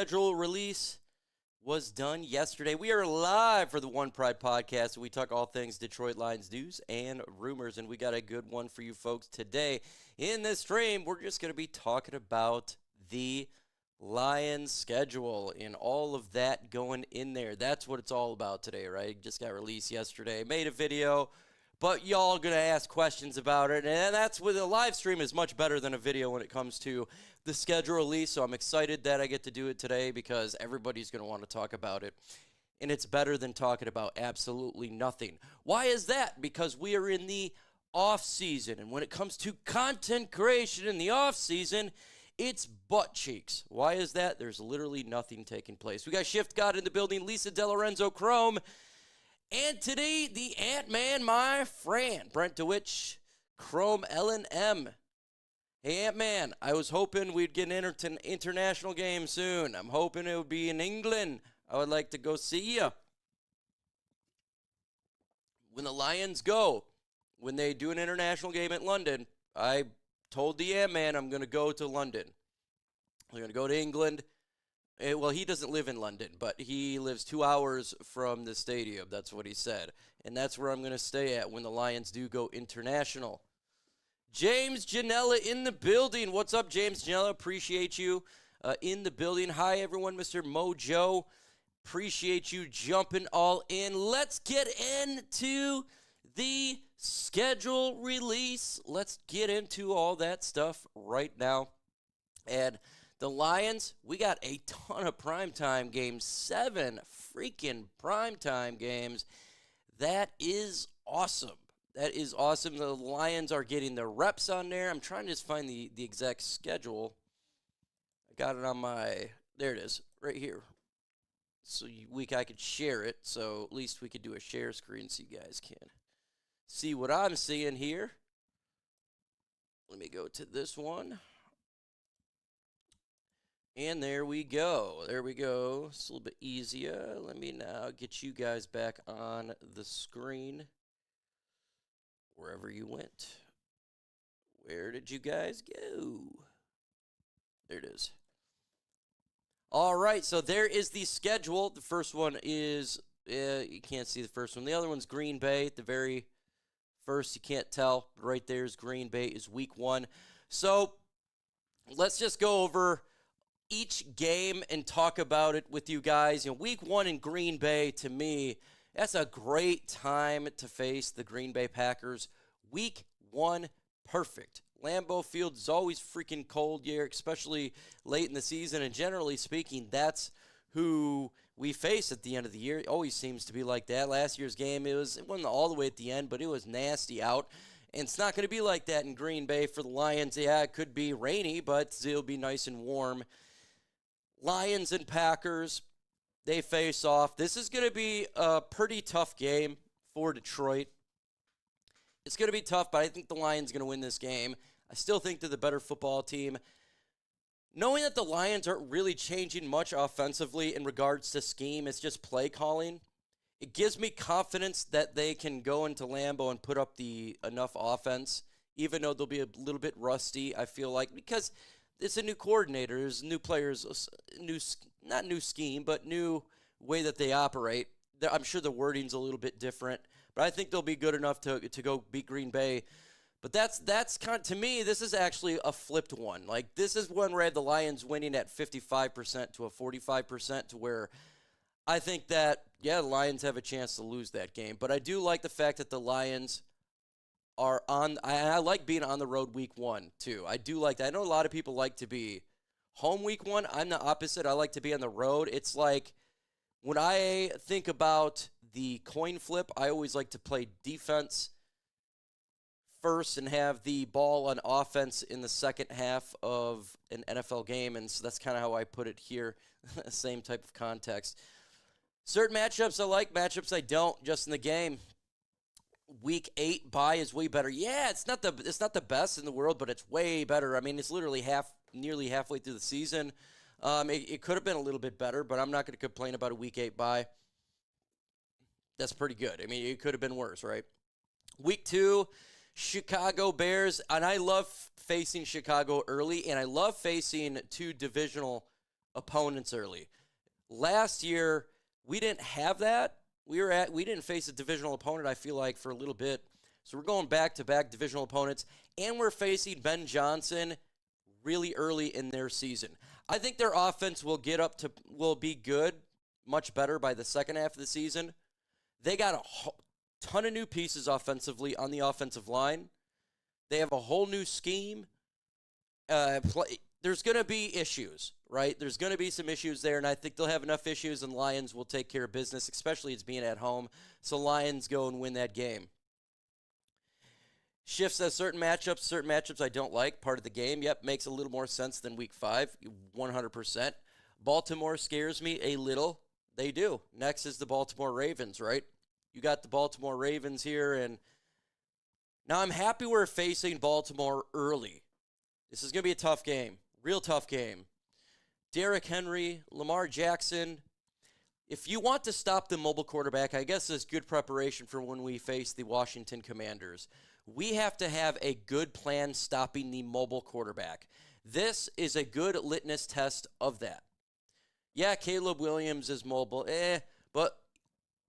schedule release was done yesterday. We are live for the OnePride podcast. We talk all things Detroit Lions news and rumors, and we got a good one for you folks today. In this stream, we're just going to be talking about the Lions schedule and all of that going in there. That's what it's all about today, right? It just got released yesterday. Made a video, but y'all going to ask questions about it. And that's with a live stream is much better than a video when it comes to the schedule release. So I'm excited that I get to do it today because everybody's going to want to talk about it. And it's better than talking about absolutely nothing. Why is that? Because we are in the off-season. And when it comes to content creation in the off-season, it's butt cheeks. Why is that? There's literally nothing taking place. We got Shift God in the building, Lisa DeLorenzo Chrome, and today the Ant-Man, my friend, Brent DeWitch, Chrome L&M. Hey, Ant-Man, I was hoping we'd get an international game soon. I'm hoping it would be in England. I would like to go see you. When the Lions go, when they do an international game at London, I told the Ant-Man I'm going to go to London. I'm going to go to England. Well, he doesn't live in London, but he lives 2 hours from the stadium. That's what he said. And that's where I'm going to stay at when the Lions do go international. James Janella in the building. What's up, James Janella? Appreciate you in the building. Hi, everyone. Mr. Mojo. Appreciate you jumping all in. Let's get into the schedule release. Let's get into all that stuff right now. And the Lions, we got a ton of primetime games, 7 freaking primetime games. That is awesome. That is awesome. The Lions are getting their reps on there. I'm trying to just find the exact schedule. I got it on my, there it is, right here. So I could share it, so at least we could do a share screen so you guys can see what I'm seeing here. Let me go to this one. And there we go. There we go. It's a little bit easier. Let me now get you guys back on the screen. Wherever you went. Where did you guys go? There it is. All right, so there is the schedule. The first one is, you can't see the first one. The other one's Green Bay. The very first, you can't tell. But right there is Green Bay is week 1. So let's just go over each game and talk about it with you guys. You know, week 1 in Green Bay, to me, that's a great time to face the Green Bay Packers. Week 1, perfect. Lambeau Field is always freaking cold here, especially late in the season. And generally speaking, that's who we face at the end of the year. It always seems to be like that. Last year's game, it wasn't all the way at the end, but it was nasty out. And it's not going to be like that in Green Bay for the Lions. Yeah, it could be rainy, but it'll be nice and warm. Lions and Packers, they face off. This is going to be a pretty tough game for Detroit. It's going to be tough, but I think the Lions are going to win this game. I still think they're the better football team. Knowing that the Lions aren't really changing much offensively in regards to scheme, it's just play calling, it gives me confidence that they can go into Lambeau and put up enough offense, even though they'll be a little bit rusty, I feel like, because it's a new coordinator, there's new players, not new scheme, but new way that they operate. I'm sure the wording's a little bit different, but I think they'll be good enough to go beat Green Bay. But that's kind of, to me, this is actually a flipped one. Like, this is one where I have the Lions winning at 55% to a 45% to where I think that, yeah, the Lions have a chance to lose that game. But I do like the fact that the Lions are on, I like being on the road week 1, too. I do like that. I know a lot of people like to be home week 1. I'm the opposite. I like to be on the road. It's like, when I think about the coin flip, I always like to play defense first and have the ball on offense in the second half of an NFL game, and so that's kind of how I put it here, same type of context. Certain matchups I like, matchups I don't, just in the game. Week 8 bye is way better. Yeah, it's not the best in the world, but it's way better. I mean, it's literally nearly halfway through the season. It could have been a little bit better, but I'm not going to complain about a Week 8 bye. That's pretty good. I mean, it could have been worse, right? Week 2, Chicago Bears, and I love facing Chicago early, and I love facing two divisional opponents early. Last year, we didn't have that. We didn't face a divisional opponent, I feel like, for a little bit. So we're going back-to-back divisional opponents, and we're facing Ben Johnson really early in their season. I think their offense will be good, much better by the second half of the season. They got a ton of new pieces offensively on the offensive line. They have a whole new scheme. There's going to be issues, right? There's going to be some issues there, and I think they'll have enough issues, and Lions will take care of business, especially it's being at home. So Lions go and win that game. Shifts at certain matchups I don't like, part of the game. Yep, makes a little more sense than week 5, 100%. Baltimore scares me a little. They do. Next is the Baltimore Ravens, right? You got the Baltimore Ravens here, and now I'm happy we're facing Baltimore early. This is going to be a tough game, real tough game. Derrick Henry, Lamar Jackson. If you want to stop the mobile quarterback, I guess it's good preparation for when we face the Washington Commanders. We have to have a good plan stopping the mobile quarterback. This is a good litmus test of that. Yeah, Caleb Williams is mobile, but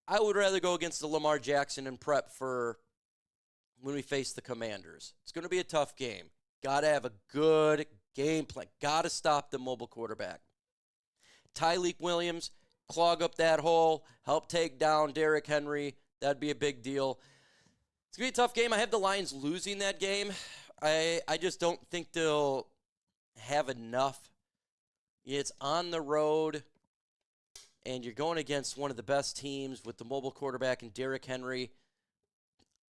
I would rather go against the Lamar Jackson and prep for when we face the Commanders. It's going to be a tough game. Got to have a good game plan. Got to stop the mobile quarterback. Tyreek Williams, clog up that hole, help take down Derrick Henry. That'd be a big deal. It's going to be a tough game. I have the Lions losing that game. I just don't think they'll have enough. It's on the road, and you're going against one of the best teams with the mobile quarterback and Derrick Henry.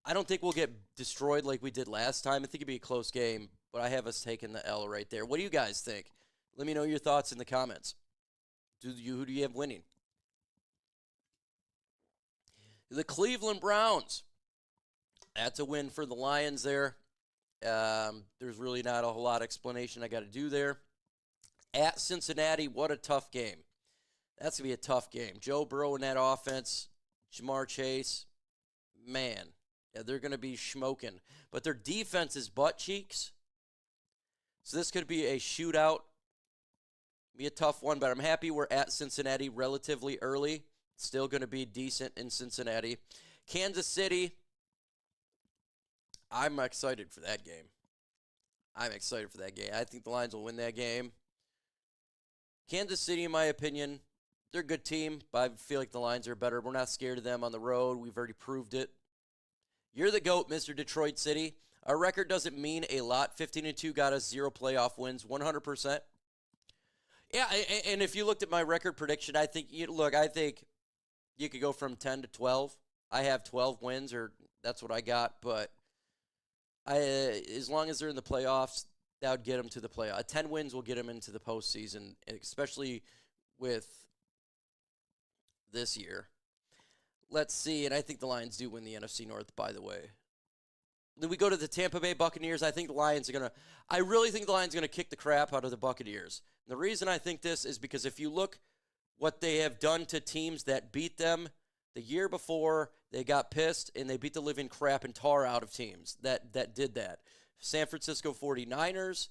I don't think we'll get destroyed like we did last time. I think it'd be a close game, but I have us taking the L right there. What do you guys think? Let me know your thoughts in the comments. Who do you have winning? The Cleveland Browns. That's a win for the Lions there. There's really not a whole lot of explanation I got to do there. At Cincinnati, what a tough game. That's going to be a tough game. Joe Burrow in that offense, Jamar Chase, man, yeah, they're going to be smoking. But their defense is butt cheeks. So this could be a shootout. Be a tough one, but I'm happy we're at Cincinnati relatively early. Still going to be decent in Cincinnati. Kansas City, I'm excited for that game. I think the Lions will win that game. Kansas City, in my opinion, they're a good team, but I feel like the Lions are better. We're not scared of them on the road. We've already proved it. You're the GOAT, Mr. Detroit City. Our record doesn't mean a lot. 15-2 got us 0 playoff wins, 100%. Yeah, and if you looked at my record prediction, I think you could go from 10 to 12. I have 12 wins, or that's what I got, but as long as they're in the playoffs, that would get them to the playoff. 10 wins will get them into the postseason, especially with this year. Let's see, and I think the Lions do win the NFC North, by the way. Then we go to the Tampa Bay Buccaneers. I really think the Lions are going to kick the crap out of the Buccaneers. And the reason I think this is because if you look what they have done to teams that beat them the year before, they got pissed and they beat the living crap and tar out of teams that did that. San Francisco 49ers,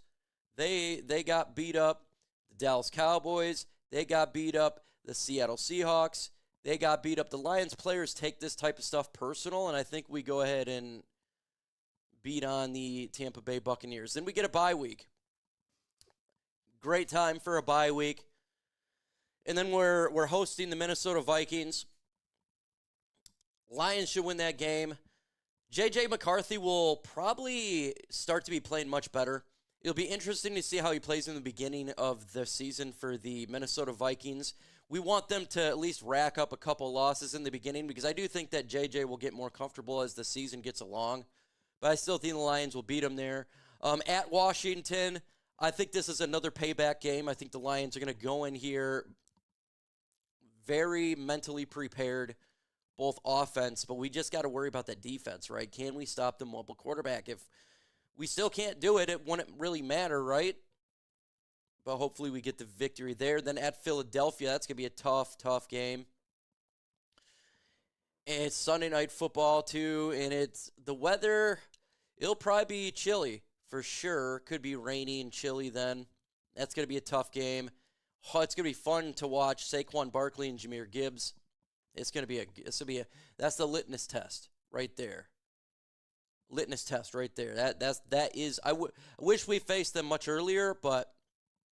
they got beat up. The Dallas Cowboys, they got beat up. The Seattle Seahawks, they got beat up. The Lions players take this type of stuff personal, and I think we go ahead and beat on the Tampa Bay Buccaneers. Then we get a bye week. Great time for a bye week. And then we're hosting the Minnesota Vikings. Lions should win that game. J.J. McCarthy will probably start to be playing much better. It'll be interesting to see how he plays in the beginning of the season for the Minnesota Vikings. We want them to at least rack up a couple losses in the beginning because I do think that J.J. will get more comfortable as the season gets along. But I still think the Lions will beat them there. At Washington, I think this is another payback game. I think the Lions are going to go in here very mentally prepared, both offense, but we just got to worry about that defense, right? Can we stop the mobile quarterback? If we still can't do it, it wouldn't really matter, right? But hopefully we get the victory there. Then at Philadelphia, that's going to be a tough game. And it's Sunday Night Football, too, and it's the weather. It'll probably be chilly for sure. Could be rainy and chilly then. That's going to be a tough game. Oh, it's going to be fun to watch Saquon Barkley and Jahmyr Gibbs. It's going to be that's the litmus test right there. Litmus test right there. That is, I wish we faced them much earlier, but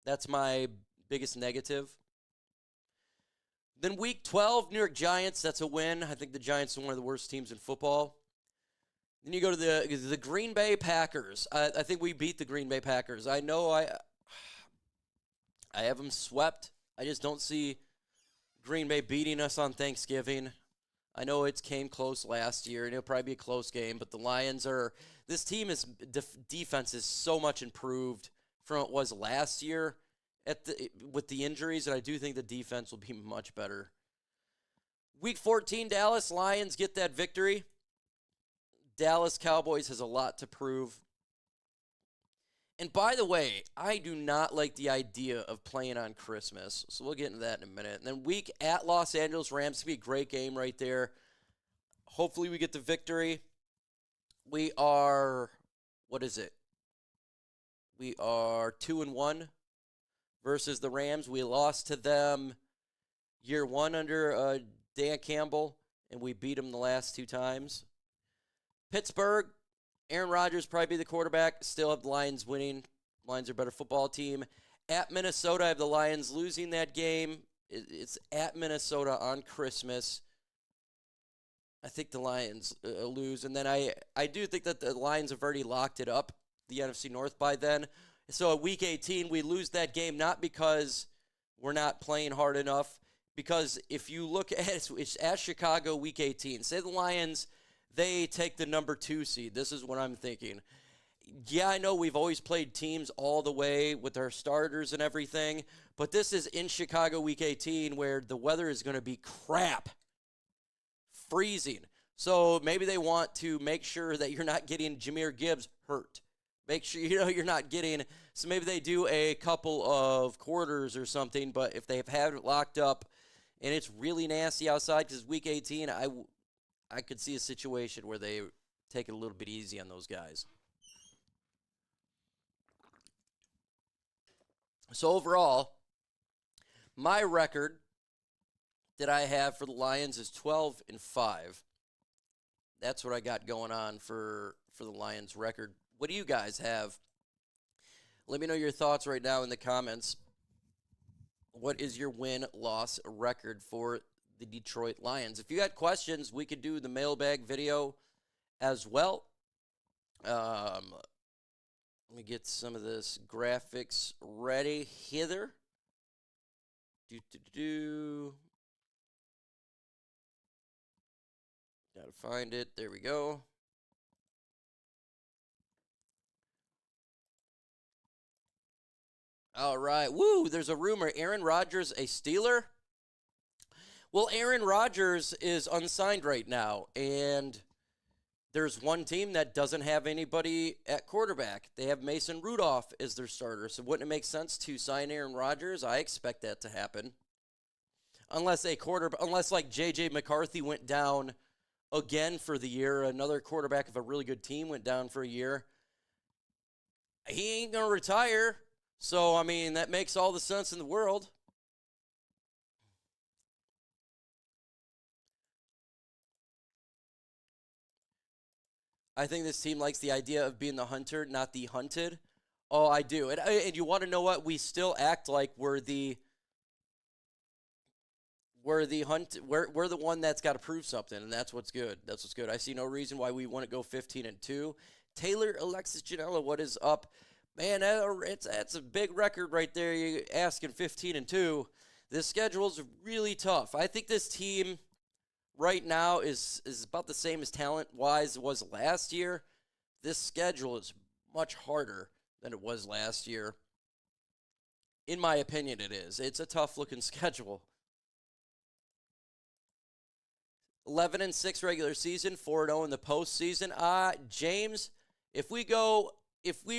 that's my biggest negative. Then week 12, New York Giants, that's a win. I think the Giants are one of the worst teams in football. Then you go to the Green Bay Packers. I think we beat the Green Bay Packers. I know I have them swept. I just don't see Green Bay beating us on Thanksgiving. I know it came close last year, and it'll probably be a close game, but the Lions are – this team is defense is so much improved from what it was last year with the injuries, and I do think the defense will be much better. Week 14, Dallas Lions get that victory. Dallas Cowboys has a lot to prove. And by the way, I do not like the idea of playing on Christmas, so we'll get into that in a minute. And then week at Los Angeles Rams, it's going to be a great game right there. Hopefully we get the victory. We are, what is it? We are 2-1 versus the Rams. We lost to them year one under Dan Campbell, and we beat them the last 2 times. Pittsburgh, Aaron Rodgers probably be the quarterback. Still have the Lions winning. Lions are a better football team. At Minnesota, I have the Lions losing that game. It's at Minnesota on Christmas. I think the Lions lose. And then I do think that the Lions have already locked it up, the NFC North by then. So at Week 18, we lose that game not because we're not playing hard enough. Because if you look at it, it's at Chicago Week 18. Say the Lions, they take the number 2 seed. This is what I'm thinking. Yeah, I know we've always played teams all the way with our starters and everything, but this is in Chicago Week 18 where the weather is going to be crap, freezing. So maybe they want to make sure that you're not getting Jahmyr Gibbs hurt. Make sure you're not getting. So maybe they do a couple of quarters or something, but if they've had it locked up and it's really nasty outside because Week 18, I could see a situation where they take it a little bit easy on those guys. So overall, my record that I have for the Lions is 12-5. That's what I got going on for the Lions record. What do you guys have? Let me know your thoughts right now in the comments. What is your win-loss record for the Detroit Lions? If you got questions, we could do the mailbag video as well. Let me get some of this graphics ready hither. Gotta find it. There we go. All right. Woo, there's a rumor. Aaron Rodgers a Steeler? Well, Aaron Rodgers is unsigned right now, and there's one team that doesn't have anybody at quarterback. They have Mason Rudolph as their starter. So wouldn't it make sense to sign Aaron Rodgers? I expect that to happen. Unless like J.J. McCarthy went down again for the year, another quarterback of a really good team went down for a year. He ain't going to retire. So, I mean, that makes all the sense in the world. I think this team likes the idea of being the hunter, not the hunted. Oh, I do. And you want to know what? We still act like we're the one that's got to prove something, and that's what's good. That's what's good. I see no reason why we want to go 15-2. Taylor Alexis Janela, what is up? Man, that's a big record right there. You're asking 15-2. This schedule's really tough. I think this team right now is about the same as talent-wise it was last year. This schedule is much harder than it was last year. In my opinion, it is. It's a tough-looking schedule. 11-6 regular season, 4-0 in the postseason. James, if we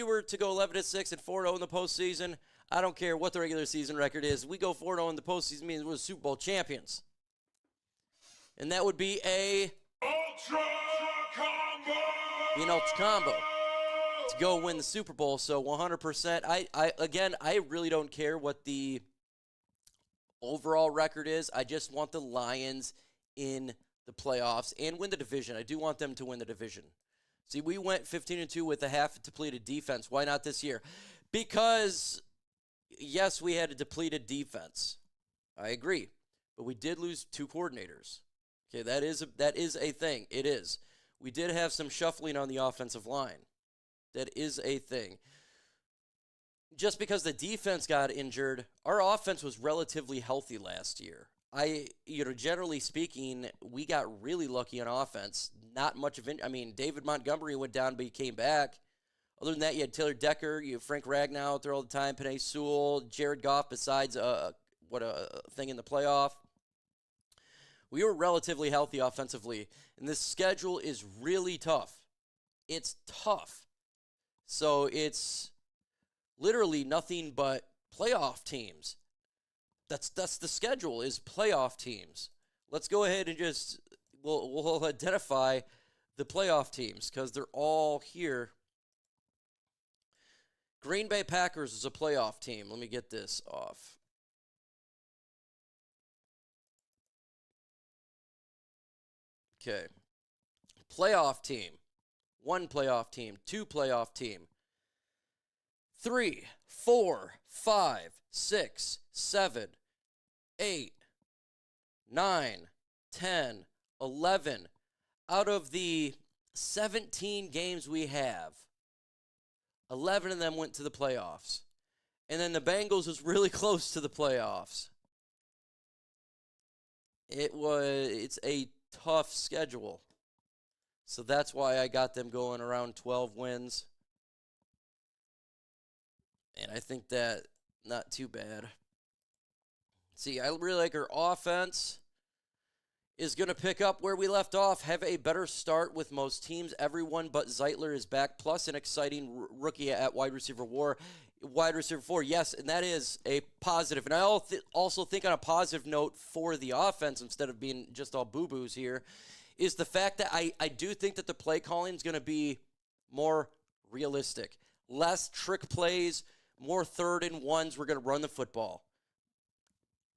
were to go 11-6 and 4-0 in the postseason, I don't care what the regular season record is. We go 4-0 in the postseason means we're Super Bowl champions. And that would be an ultra combo to go win the Super Bowl. So 100%. I really don't care what the overall record is. I just want the Lions in the playoffs and win the division. I do want them to win the division. See, we went 15-2 with a half depleted defense. Why not this year? Because, yes, we had a depleted defense. I agree. But we did lose 2 coordinators. Okay, that is a thing. It is. We did have some shuffling on the offensive line. That is a thing. Just because the defense got injured, our offense was relatively healthy last year. Generally speaking, we got really lucky on offense. Not much of David Montgomery went down, but he came back. Other than that, you had Taylor Decker, you have Frank Ragnow out there all the time, Penei Sewell, Jared Goff, besides what a thing in the playoff. We were relatively healthy offensively, and this schedule is really tough. It's tough. So it's literally nothing but playoff teams. That's the schedule, is playoff teams. Let's go ahead and we'll identify the playoff teams because they're all here. Green Bay Packers is a playoff team. Let me get this off. Okay. Playoff team. 1 playoff team. 2 playoff team. 3, 4, 5, 6, 7, 8, 9, 10, 11. Out of the 17 games we have, 11 of them went to the playoffs. And then the Bengals was really close to the playoffs. It's a tough schedule. So that's why I got them going around 12 wins. And I think that not too bad. See, I really like our offense is going to pick up where we left off, have a better start with most teams. Everyone but Zeitler is back, plus an exciting rookie at wide receiver 4. Yes, and that is a positive. And I also think on a positive note for the offense, instead of being just all boo-boos here, is the fact that I do think that the play calling is going to be more realistic. Less trick plays, more 3rd and 1s. We're going to run the football.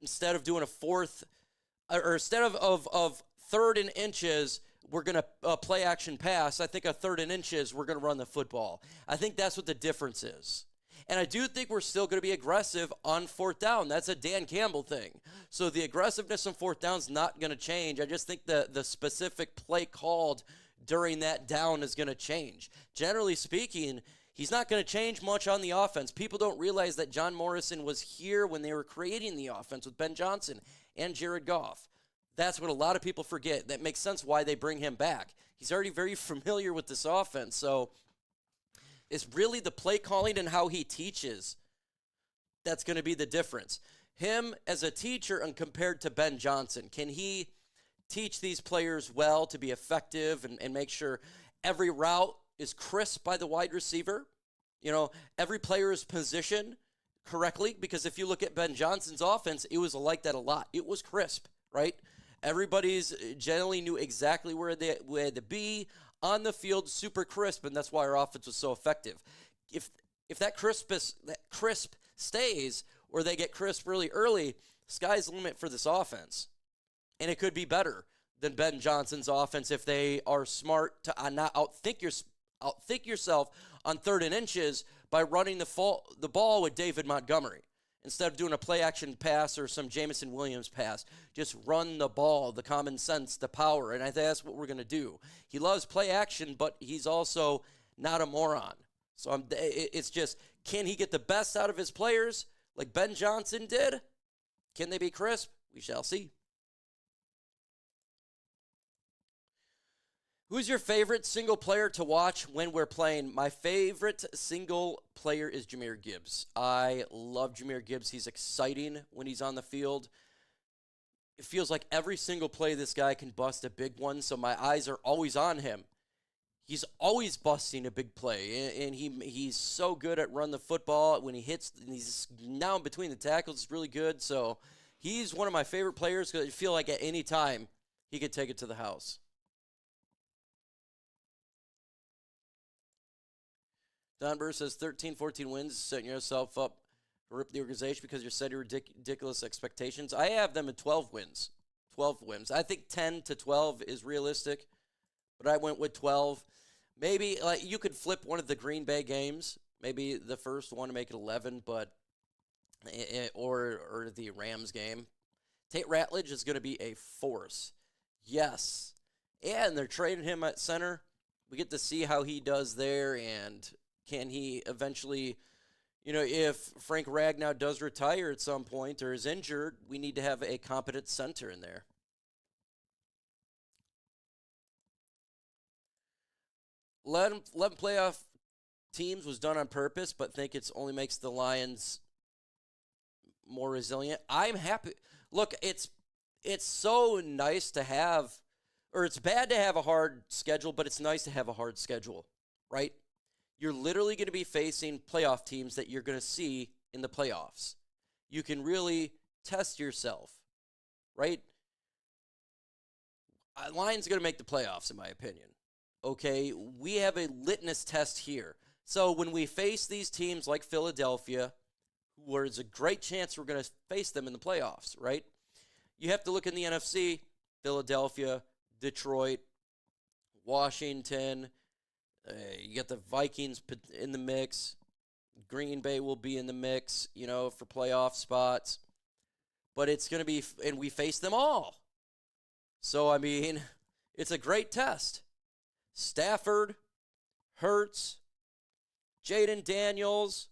Instead of doing instead of 3rd and inches, we're going to play action pass. I think a 3rd and inches, we're going to run the football. I think that's what the difference is. And I do think we're still going to be aggressive on 4th down. That's a Dan Campbell thing. So the aggressiveness on 4th down is not going to change. I just think the specific play called during that down is going to change. Generally speaking, he's not going to change much on the offense. People don't realize that John Morrison was here when they were creating the offense with Ben Johnson and Jared Goff. That's what a lot of people forget. That makes sense why they bring him back. He's already very familiar with this offense. So it's really the play calling and how he teaches that's going to be the difference. Him as a teacher and compared to Ben Johnson, can he teach these players well to be effective and make sure every route is crisp by the wide receiver? Every player is positioned correctly, because if you look at Ben Johnson's offense, it was like that a lot. It was crisp, right? Everybody's generally knew exactly where they had to be on the field, super crisp, and that's why our offense was so effective. If that crisp stays, or they get crisp really early, sky's the limit for this offense. And it could be better than Ben Johnson's offense if they are smart to not outthink yourself on 3rd and inches by running the ball with David Montgomery. Instead of doing a play-action pass or some Jameson Williams pass, just run the ball, the common sense, the power, and I think that's what we're going to do. He loves play-action, but he's also not a moron. So it's just, can he get the best out of his players like Ben Johnson did? Can they be crisp? We shall see. Who's your favorite single player to watch when we're playing? My favorite single player is Jahmyr Gibbs. I love Jahmyr Gibbs. He's exciting when he's on the field. It feels like every single play this guy can bust a big one, so my eyes are always on him. He's always busting a big play, and he's so good at run the football. When he hits, and he's now in between the tackles, it's really good. So he's one of my favorite players because I feel like at any time he could take it to the house. Don Burr says 13-14 wins, setting yourself up rip the organization because you're setting ridiculous expectations. I have them at 12 wins. 12 wins. I think 10 to 12 is realistic, but I went with 12. Maybe like you could flip one of the Green Bay games, maybe the first one to make it 11, but or the Rams game. Tate Ratledge is going to be a force. Yes. And they're trading him at center. We get to see how he does there, and can he eventually, if Frank Ragnow does retire at some point or is injured, we need to have a competent center in there. 11 playoff teams was done on purpose, but think it only makes the Lions more resilient. I'm happy. Look, it's so nice to have, or it's bad to have a hard schedule, but it's nice to have a hard schedule, right? You're literally going to be facing playoff teams that you're going to see in the playoffs. You can really test yourself, right? Lions are going to make the playoffs, in my opinion. Okay, we have a litmus test here. So when we face these teams like Philadelphia, where there's a great chance we're going to face them in the playoffs, right? You have to look in the NFC, Philadelphia, Detroit, Washington. You got the Vikings in the mix. Green Bay will be in the mix, for playoff spots. But it's going to be, and we face them all. So, it's a great test. Stafford, Hurts, Jaden Daniels,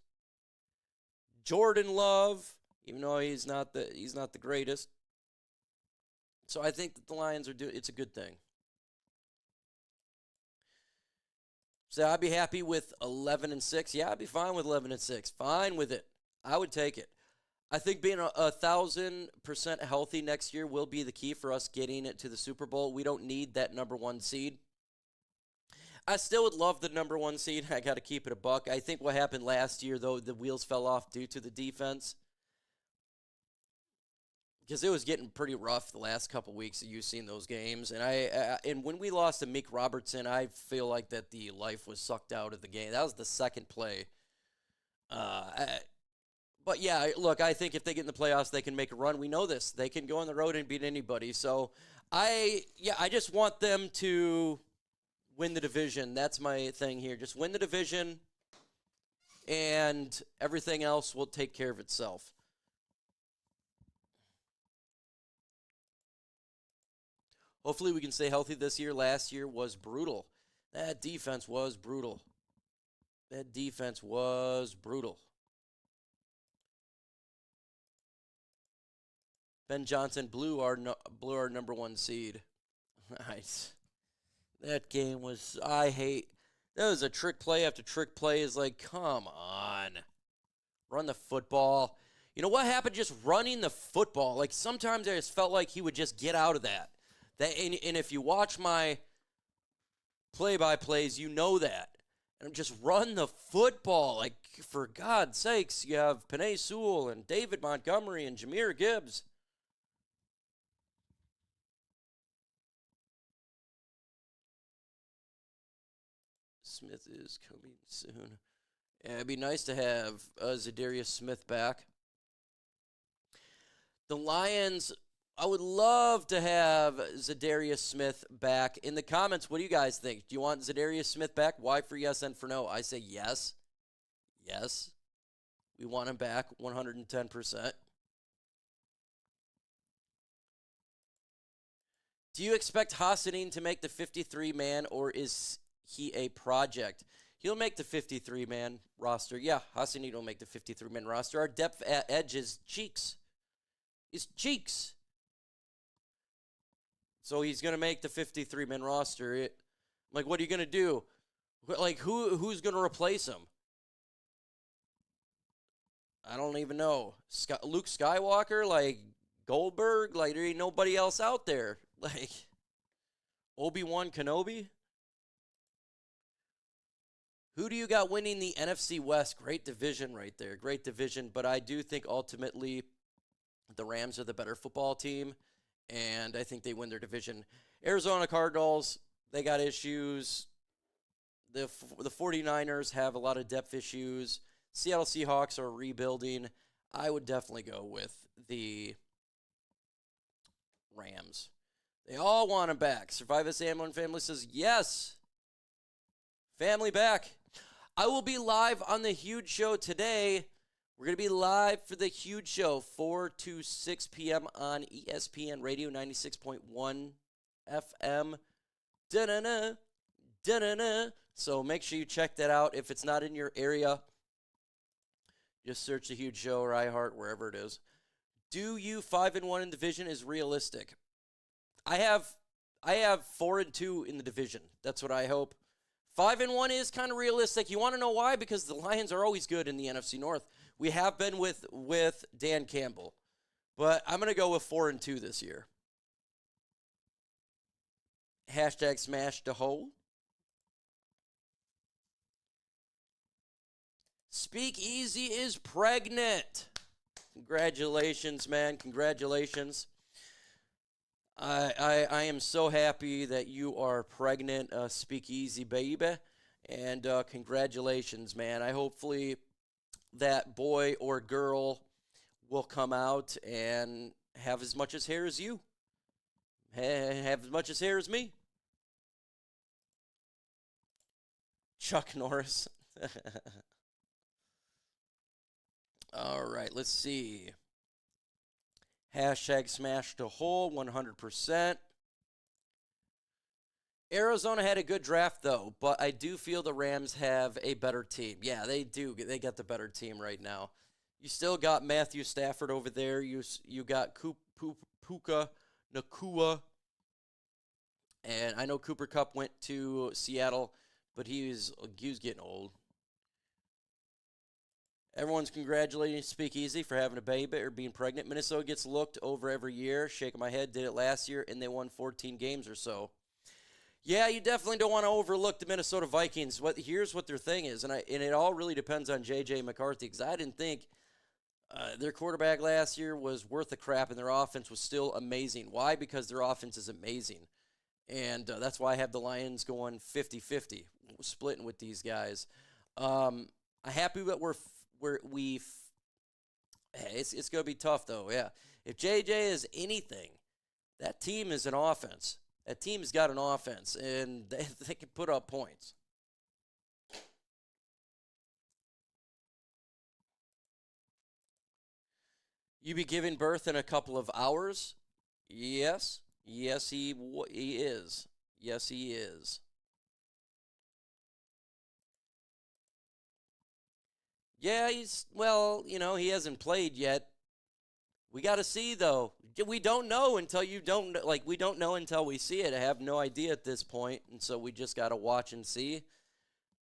Jordan Love, even though he's not the greatest. So I think that the Lions it's a good thing. So I'd be happy with 11-6. Yeah, I'd be fine with 11-6. Fine with it. I would take it. I think being 1,000% healthy next year will be the key for us getting it to the Super Bowl. We don't need that number 1 seed. I still would love the number 1 seed. I got to keep it a buck. I think what happened last year, though, the wheels fell off due to the defense. Because it was getting pretty rough the last couple weeks that you've seen those games. And and when we lost to Meek Robertson, I feel like that the life was sucked out of the game. That was the second play. But, yeah, look, I think if they get in the playoffs, they can make a run. We know this. They can go on the road and beat anybody. So, I just want them to win the division. That's my thing here. Just win the division, and everything else will take care of itself. Hopefully we can stay healthy this year. Last year was brutal. That defense was brutal. Ben Johnson blew our number 1 seed. Nice. That game was, that was a trick play after trick play. Is like, come on. Run the football. You know what happened just running the football? Like, sometimes I just felt like he would just get out of that. And if you watch my play-by-plays, you know that. And just run the football. Like, for God's sakes, you have Penei Sewell and David Montgomery and Jahmyr Gibbs. Smith is coming soon. Yeah, it'd be nice to have Zadarius Smith back. The Lions, I would love to have Zadarius Smith back. In the comments, what do you guys think? Do you want Zadarius Smith back? Why for yes and for no? I say yes. Yes. We want him back 110%. Do you expect Hassanin to make the 53-man, or is he a project? He'll make the 53-man roster. Yeah, Hassanin will make the 53-man roster. Our depth at edge is Cheeks. It's Cheeks. So he's going to make the 53-man roster. What are you going to do? Like, who's going to replace him? I don't even know. Luke Skywalker? Like, Goldberg? Like, there ain't nobody else out there. Like, Obi-Wan Kenobi? Who do you got winning the NFC West? Great division right there. Great division. But I do think ultimately the Rams are the better football team, and I think they win their division. Arizona Cardinals, they got issues. The 49ers have a lot of depth issues. Seattle Seahawks are rebuilding. I would definitely go with the Rams. They all want him back. Survive Us Amon family says, yes. Family back. I will be live on the Huge Show today. We're going to be live for the Huge Show, 4 to 6 p.m. on ESPN Radio 96.1 FM. Da-na-na, da-na-na. So make sure you check that out. If it's not in your area, just search the Huge Show or iHeart, wherever it is. Do you 5-1 in division is realistic? I have 4-2 in the division. That's what I hope. 5-1 is kind of realistic. You want to know why? Because the Lions are always good in the NFC North. We have been with Dan Campbell. But I'm going to go with 4-2 this year. Hashtag smash the hole. Speak Easy is pregnant. Congratulations, man. Congratulations. I am so happy that you are pregnant, Speak Easy, baby. And congratulations, man. I hopefully that boy or girl will come out and have as much as hair as you. Have as much as hair as me. Chuck Norris. All right, let's see. Hashtag smash to hole, 100%. Arizona had a good draft, though, but I do feel the Rams have a better team. Yeah, they do. They got the better team right now. You still got Matthew Stafford over there. You got Puka Nakua. And I know Cooper Kupp went to Seattle, but he was getting old. Everyone's congratulating Speak Easy for having a baby or being pregnant. Minnesota gets looked over every year. Shaking my head, did it last year, and they won 14 games or so. Yeah, you definitely don't want to overlook the Minnesota Vikings. Here's what their thing is, and it all really depends on J.J. McCarthy, because I didn't think their quarterback last year was worth the crap, and their offense was still amazing. Why? Because their offense is amazing, and that's why I have the Lions going 50-50, splitting with these guys. I'm happy that it's going to be tough, though, yeah. If J.J. is anything, that team is an offense. That team has got an offense, and they can put up points. You be giving birth in a couple of hours? Yes. Yes, he is. Yes, he is. Yeah, he hasn't played yet. We got to see, though. We don't know until you don't, we don't know until we see it. I have no idea at this point, and so we just got to watch and see.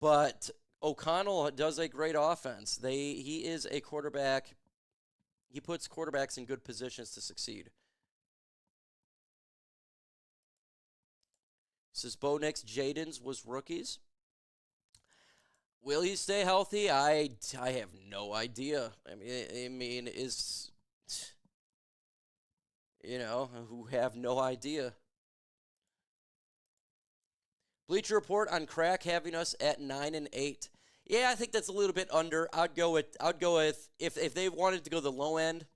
But O'Connell does a great offense. He is a quarterback. He puts quarterbacks in good positions to succeed. Says Bo Nix, Jaden's was rookies. Will he stay healthy? I have no idea. I mean, who have no idea. Bleacher Report on Crack having us at 9-8. Yeah, I think that's a little bit under. I'd go with if they wanted to go the low end,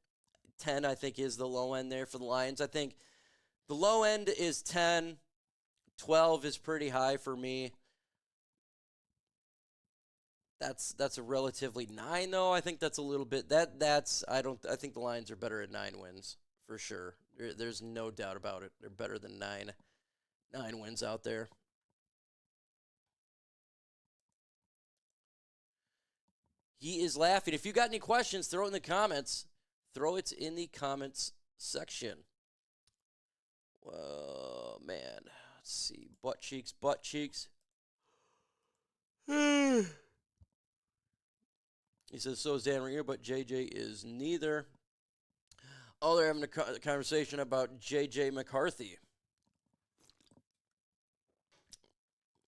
10 I think is the low end there for the Lions. I think the low end is 10. 12 is pretty high for me. That's a relatively 9 though. I think that's a little bit I think the Lions are better at 9 wins for sure. There's no doubt about it. They're better than 9 wins out there. He is laughing. If you got any questions, throw it in the comments. Throw it in the comments section. Whoa, man. Let's see. Butt cheeks. He says, so is Dan Ringer, but JJ is neither. Oh, they're having a conversation about JJ McCarthy.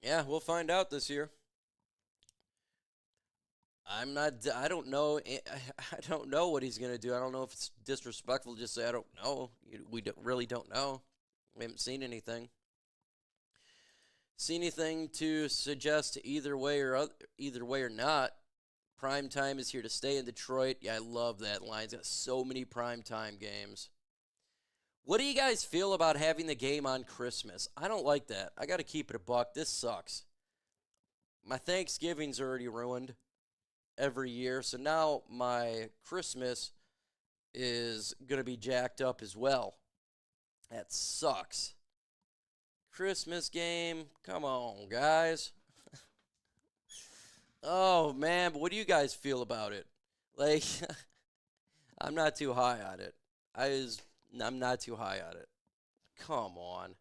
Yeah, we'll find out this year. I don't know. I don't know what he's going to do. I don't know if it's disrespectful to just say, I don't know. We really don't know. We haven't seen anything. See anything to suggest either way or not. Prime time is here to stay in Detroit. Yeah, I love that line. It's got so many prime time games. What do you guys feel about having the game on Christmas? I don't like that. I got to keep it a buck. This sucks. My Thanksgiving's already ruined every year, so now my Christmas is going to be jacked up as well. That sucks. Christmas game. Come on, guys. Oh, man, but what do you guys feel about it? Like, I'm not too high on it. I'm not too high on it. Come on.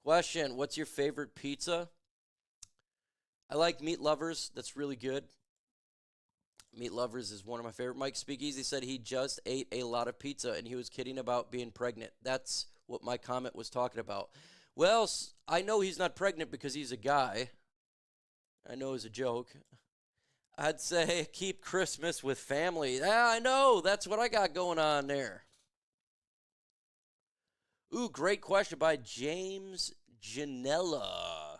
Question, what's your favorite pizza? I like Meat Lovers. That's really good. Meat Lovers is one of my favorite. Mike Speakeasy said he just ate a lot of pizza, and he was kidding about being pregnant. That's what my comment was talking about. Well, I know he's not pregnant because he's a guy. I know it's a joke. I'd say keep Christmas with family. Yeah, I know. That's what I got going on there. Ooh, great question by James Janella.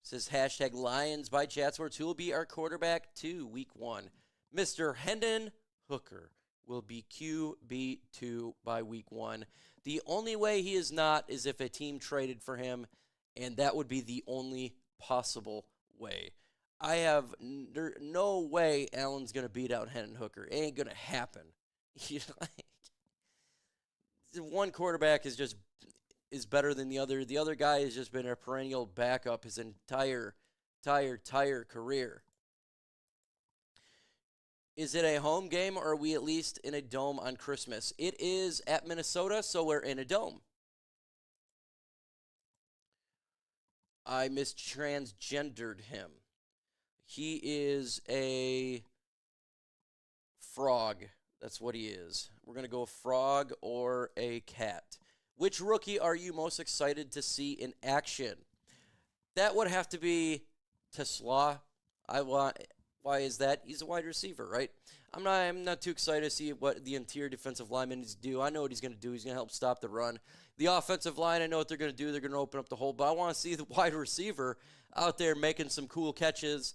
Says hashtag Lions by Chatsworth. Who will be our quarterback to week 1? Mr. Hendon Hooker will be QB2 by week 1. The only way he is not is if a team traded for him, and that would be the only possible way. I have no way Allen's going to beat out Hendon Hooker. It ain't going to happen. One quarterback is better than the other. The other guy has just been a perennial backup his entire career. Is it a home game, or are we at least in a dome on Christmas? It is at Minnesota, so we're in a dome. I mistransgendered him. He is a frog. That's what he is. We're going to go frog or a cat. Which rookie are you most excited to see in action? That would have to be Tesla. Why is that? He's a wide receiver, right? I'm not too excited to see what the interior defensive lineman needs to do. I know what he's going to do. He's going to help stop the run. The offensive line, I know what they're going to do. They're going to open up the hole. But I want to see the wide receiver out there making some cool catches.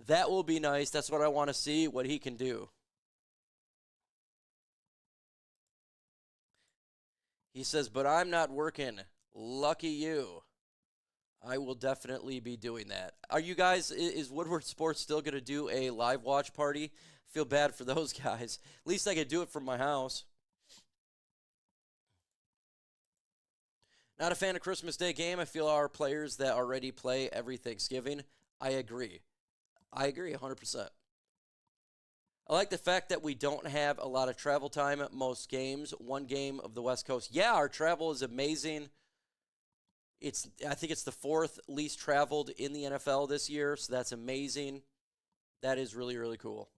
That will be nice. That's what I want to see, what he can do. He says, but I'm not working. Lucky you. I will definitely be doing that. Are you guys, is Woodward Sports still going to do a live watch party? I feel bad for those guys. At least I could do it from my house. Not a fan of Christmas Day game. I feel our players that already play every Thanksgiving. I agree. 100%. I like the fact that we don't have a lot of travel time at most games. One game of the West Coast. Yeah, our travel is amazing. I think it's the 4th least traveled in the NFL this year, so that's amazing. That is really, really cool.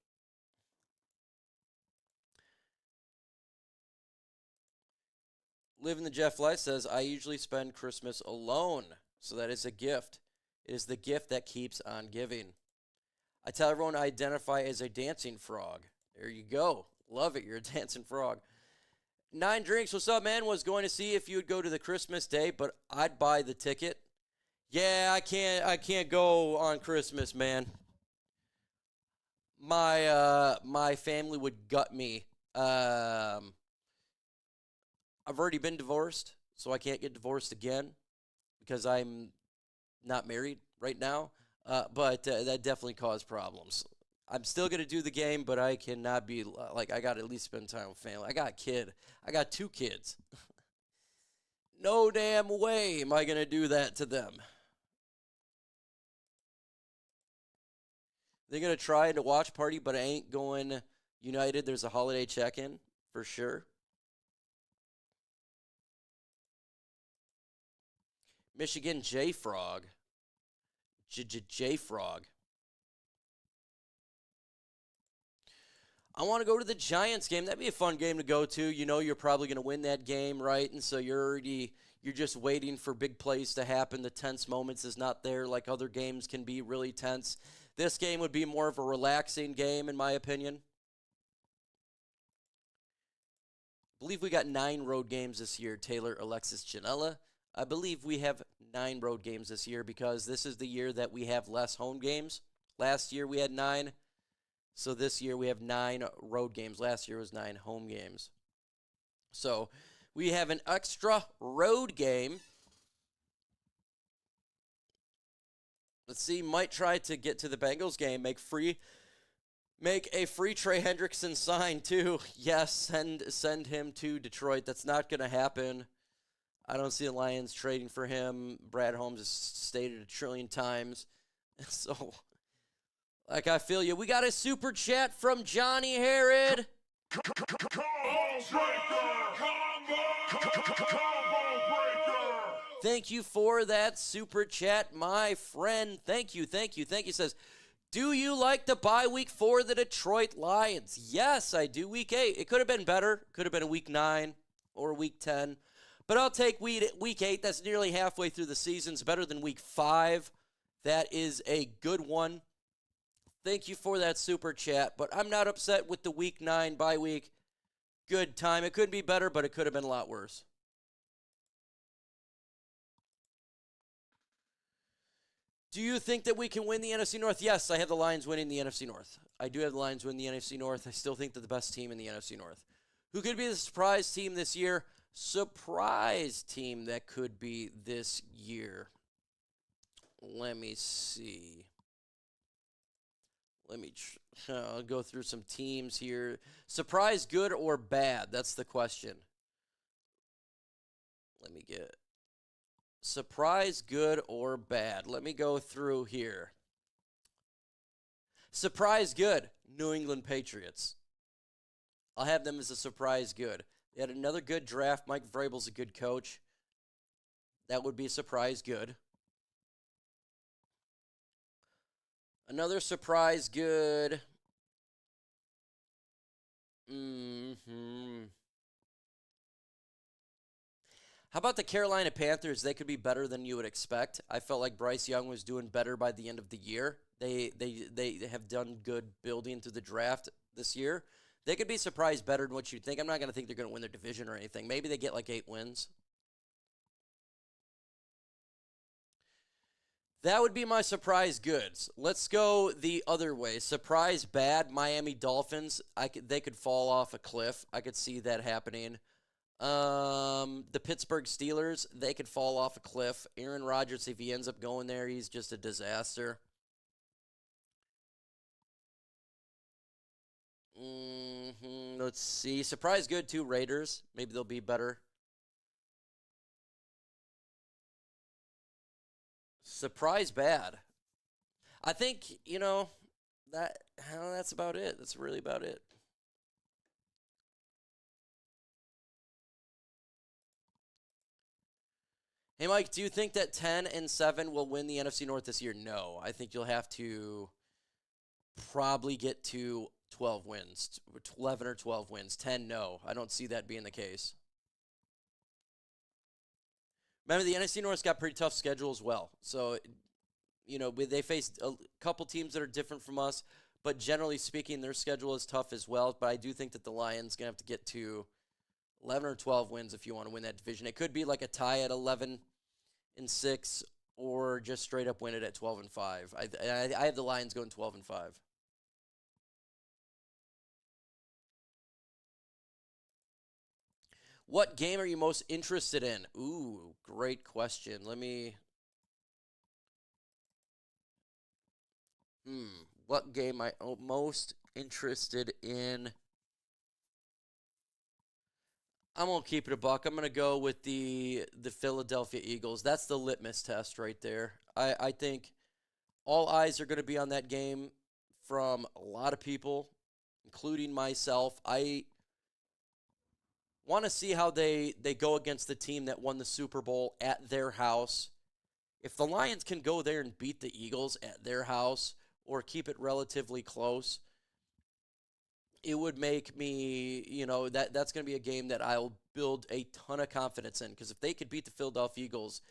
Living the Jeff Life says, I usually spend Christmas alone, so that is a gift. It is the gift that keeps on giving. I tell everyone I identify as a dancing frog. There you go. Love it. You're a dancing frog. 9 Drinks, what's up, man? Was going to see if you would go to the Christmas Day, but I'd buy the ticket. Yeah, I can't go on Christmas, man. My family would gut me. I've already been divorced, so I can't get divorced again because I'm not married right now. But that definitely caused problems. I'm still going to do the game, but I cannot be, I got to at least spend time with family. I got a kid. I got 2 kids. No damn way am I going to do that to them. They're going to try to watch party, but I ain't going United. There's a holiday check-in for sure. Michigan J-Frog. J-Frog. I want to go to the Giants game. That'd be a fun game to go to. You know you're probably going to win that game, right? And so you're just waiting for big plays to happen. The tense moments is not there like other games can be really tense. This game would be more of a relaxing game, in my opinion. I believe we got 9 road games this year, Taylor Alexis Janella. I believe we have 9 road games this year because this is the year that we have less home games. Last year we had 9. So this year we have 9 road games. Last year was 9 home games. So we have an extra road game. Let's see. Might try to get to the Bengals game. Make a free Trey Hendrickson sign too. Yes, send him to Detroit. That's not going to happen. I don't see the Lions trading for him. Brad Holmes has stated a trillion times. So, like, I feel you. We got a super chat from Johnny Herod. Thank you for that super chat, my friend. Thank you. Says, do you like the bye week for the Detroit Lions? Yes, I do. Week 8. It could have been better. Could have been a week 9 or week 10. But I'll take week 8. That's nearly halfway through the season. It's better than week 5. That is a good one. Thank you for that super chat. But I'm not upset with the week 9 bye week. Good time. It could be better, but it could have been a lot worse. Do you think that we can win the NFC North? Yes, I have the Lions winning the NFC North. I do have the Lions winning the NFC North. I still think they're the best team in the NFC North. Who could be the surprise team this year? Surprise team that could be this year. Let me see. I'll go through some teams here. Surprise good or bad? That's the question. Let me get surprise good or bad. Let me go through here. Surprise good, New England Patriots. I'll have them as a surprise good. They had another good draft. Mike Vrabel's a good coach. That would be a surprise good. Another surprise good. How about the Carolina Panthers? They could be better than you would expect. I felt like Bryce Young was doing better by the end of the year. They have done good building through the draft this year. They could be surprised better than what you'd think. I'm not going to think they're going to win their division or anything. Maybe they get like 8 wins. That would be my surprise goods. Let's go the other way. Surprise bad, Miami Dolphins. They could fall off a cliff. I could see that happening. The Pittsburgh Steelers, they could fall off a cliff. Aaron Rodgers, if he ends up going there, he's just a disaster. Let's see. Surprise good too, Raiders. Maybe they'll be better. Surprise bad. I think, that's about it. That's really about it. Hey, Mike, do you think that 10-7 will win the NFC North this year? No. I think you'll have to probably get to 12 wins, 11 or 12 wins. 10, no. I don't see that being the case. Remember, the NFC North's got a pretty tough schedule as well. So, they faced a couple teams that are different from us, but generally speaking, their schedule is tough as well. But I do think that the Lions going to have to get to 11 or 12 wins if you want to win that division. It could be like a tie at 11-6 or just straight up win it at 12-5. I have the Lions going 12-5. What game are you most interested in? Ooh, great question. Let me... What game am I most interested in? I'm going to keep it a buck. I'm going to go with the Philadelphia Eagles. That's the litmus test right there. I think all eyes are going to be on that game from a lot of people, including myself. I want to see how they go against the team that won the Super Bowl at their house. If the Lions can go there and beat the Eagles at their house or keep it relatively close, it would make me, that's going to be a game that I'll build a ton of confidence in, because if they could beat the Philadelphia Eagles,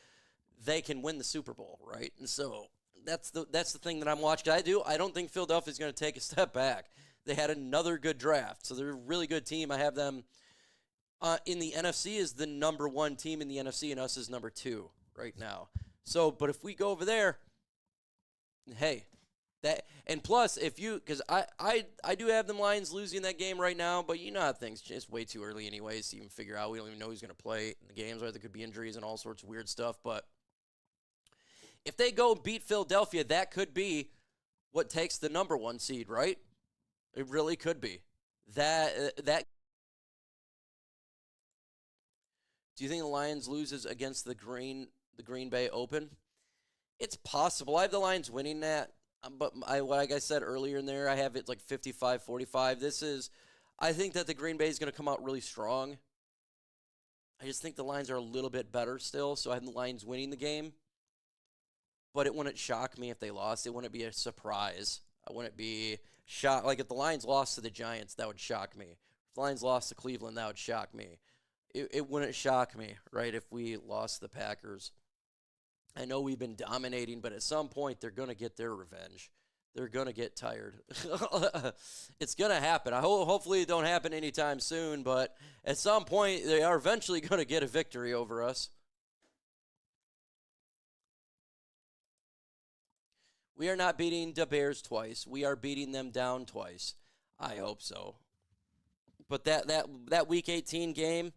they can win the Super Bowl, right? And so that's the thing that I'm watching. I don't think Philadelphia's going to take a step back. They had another good draft, so they're a really good team. I have them in the NFC as the number 1 team in the NFC, and us as number 2 right now. So, but if we go over there, hey, That and plus, if you because I do have them Lions losing that game right now, but you know how things it's way too early anyways to even figure out. We don't even know who's going to play in the games, right? There could be injuries and all sorts of weird stuff. But if they go and beat Philadelphia, that could be what takes the number 1 seed, right? It really could be. That. Do you think the Lions loses against the Green Bay Open? It's possible. I have the Lions winning that. But like I said earlier in there, I have it like 55-45. I think that the Green Bay is going to come out really strong. I just think the Lions are a little bit better still, so I have the Lions winning the game. But it wouldn't shock me if they lost. It wouldn't be a surprise. I wouldn't be shocked. Like if the Lions lost to the Giants, that would shock me. If the Lions lost to Cleveland, that would shock me. It wouldn't shock me, right, if we lost the Packers. I know we've been dominating, but at some point they're going to get their revenge. They're going to get tired. It's going to happen. Hopefully it don't happen anytime soon, but at some point they are eventually going to get a victory over us. We are not beating the Bears twice. We are beating them down twice. I hope so. But that Week 18 game,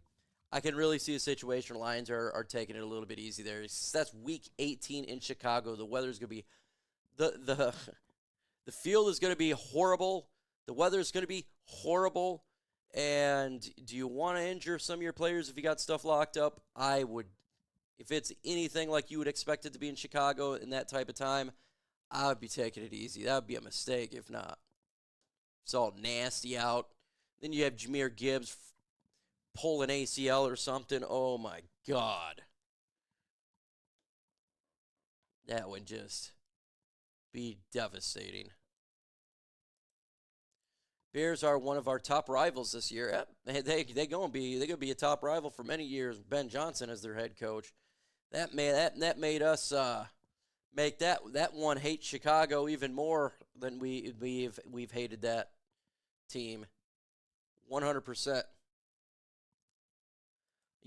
I can really see a situation where Lions are taking it a little bit easy there. That's Week 18 in Chicago. The weather's going to be the field is going to be horrible. The weather is going to be horrible. And do you want to injure some of your players if you got stuff locked up? I would. If it's anything like you would expect it to be in Chicago in that type of time, I would be taking it easy. That would be a mistake if not. It's all nasty out. Then you have Jahmyr Gibbs pull an ACL or something. Oh, my God. That would just be devastating. Bears are one of our top rivals this year. They're gonna be a top rival for many years. Ben Johnson as their head coach. That made us make that one hate Chicago even more than we've hated that team. 100%.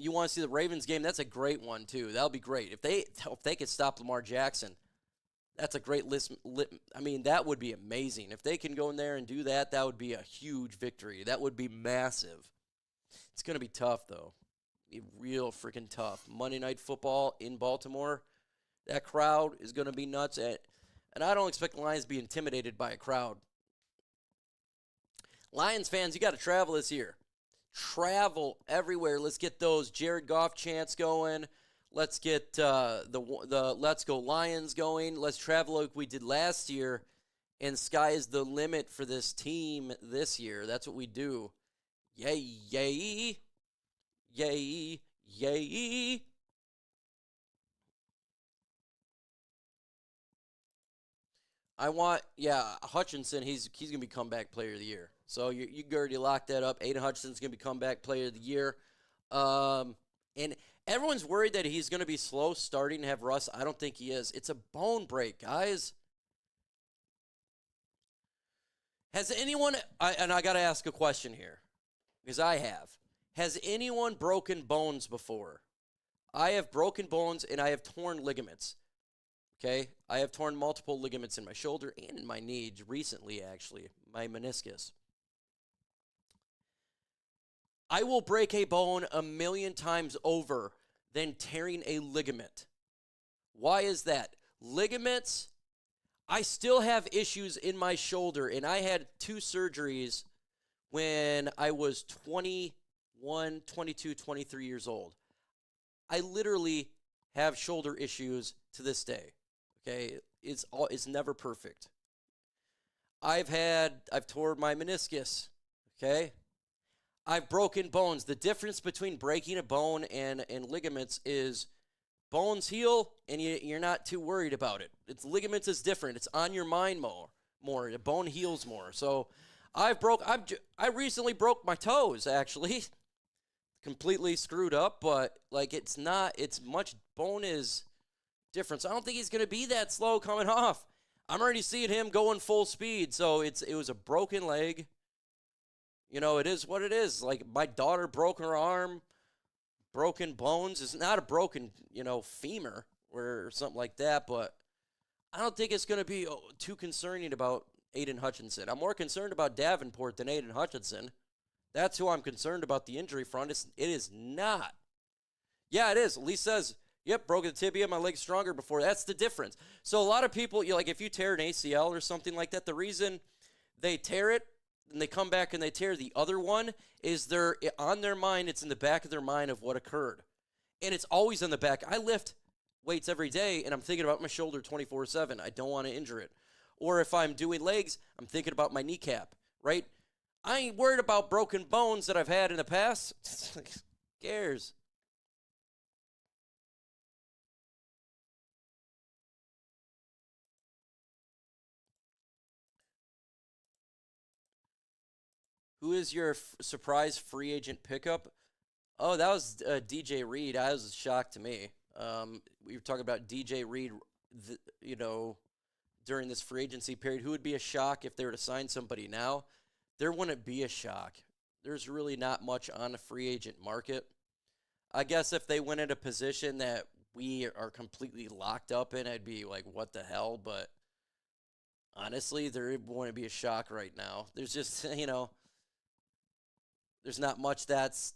You want to see the Ravens game? That's a great one too. That'll be great if they could stop Lamar Jackson. That's a great list. I mean, that would be amazing if they can go in there and do that. That would be a huge victory. That would be massive. It's gonna be tough though. Be real freaking tough. Monday Night Football in Baltimore. That crowd is gonna be nuts. And I don't expect the Lions to be intimidated by a crowd. Lions fans, you got to travel this year. Travel everywhere. Let's get those Jared Goff chants going. Let's get the Let's Go Lions going. Let's travel like we did last year. And sky is the limit for this team this year. That's what we do. Yay, yay, yay, yay. Hutchinson, he's going to be comeback player of the year. So you already locked that up. Aiden Hutchinson's going to be comeback player of the year. And everyone's worried that he's going to be slow starting to have Russ. I don't think he is. It's a bone break, guys. Has anyone, and I got to ask a question here, because I have. Has anyone broken bones before? I have broken bones and I have torn ligaments. Okay, I have torn multiple ligaments in my shoulder and in my knee recently, actually, my meniscus. I will break a bone 1,000,000 times over than tearing a ligament. Why is that? Ligaments, I still have issues in my shoulder, and I had 2 surgeries when I was 21, 22, 23 years old. I literally have shoulder issues to this day. Okay, it's never perfect. I've torn my meniscus. Okay, I've broken bones. The difference between breaking a bone and ligaments is bones heal and you're not too worried about it. Ligaments is different. It's on your mind more. The bone heals more. So I recently broke my toes actually. Completely screwed up, but it's much bone is different. So I don't think he's going to be that slow coming off. I'm already seeing him going full speed. So it was a broken leg. You know, it is what it is. Like my daughter broke her arm, broken bones. It's not a broken, femur or something like that, but I don't think it's going to be too concerning about Aiden Hutchinson. I'm more concerned about Davenport than Aiden Hutchinson. That's who I'm concerned about the injury front. It is not. Yeah, it is. Lee says, yep, broke the tibia, my leg's stronger before. That's the difference. So a lot of people, if you tear an ACL or something like that, the reason they tear it and they come back and they tear the other one is they're on their mind, it's in the back of their mind of what occurred. And it's always in the back. I lift weights every day, and I'm thinking about my shoulder 24/7. I don't want to injure it. Or if I'm doing legs, I'm thinking about my kneecap, right? I ain't worried about broken bones that I've had in the past. Who cares? Who is your surprise free agent pickup? Oh, that was DJ Reed. I was shocked to me. We were talking about DJ Reed, during this free agency period. Who would be a shock if they were to sign somebody now? There wouldn't be a shock. There's really not much on the free agent market. I guess if they went in a position that we are completely locked up in, I'd be like, what the hell? But honestly, there wouldn't be a shock right now. There's just, there's not much that's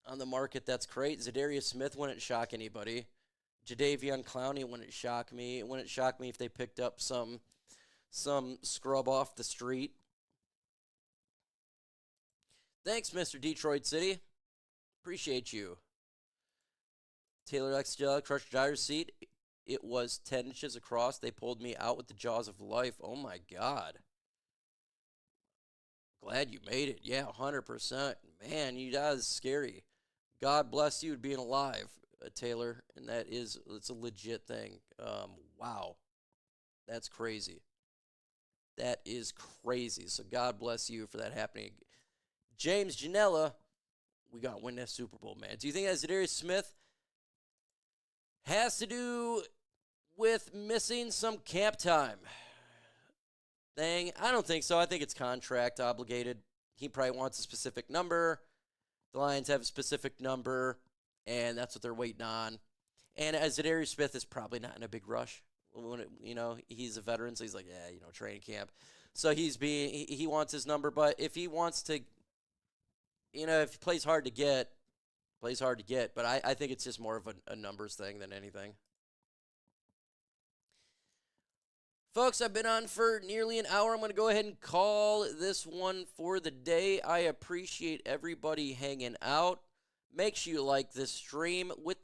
on the market that's great. Zadarius Smith wouldn't shock anybody. Jadeveon Clowney wouldn't shock me. It wouldn't shock me if they picked up some scrub off the street. Thanks, Mr. Detroit City. Appreciate you. Taylor Lexgel, crushed driver's seat. It was 10 inches across. They pulled me out with the jaws of life. Oh, my God. Glad you made it. Yeah, 100%. Man, that is scary. God bless you being alive, Taylor. And it's a legit thing. Wow. That's crazy. That is crazy. So God bless you for that happening. James Janella, we got to win that Super Bowl, man. Do you think that Zadarius Smith has to do with missing some camp time thing? I don't think so. I think it's contract obligated. He probably wants a specific number. The Lions have a specific number, and that's what they're waiting on. And as Zadarius Smith is probably not in a big rush. He's a veteran, so he's like, training camp. So he wants his number, but if he wants to, if he plays hard to get, but I think it's just more of a numbers thing than anything. Folks, I've been on for nearly an hour. I'm going to go ahead and call this one for the day. I appreciate everybody hanging out. Make sure you like this stream. With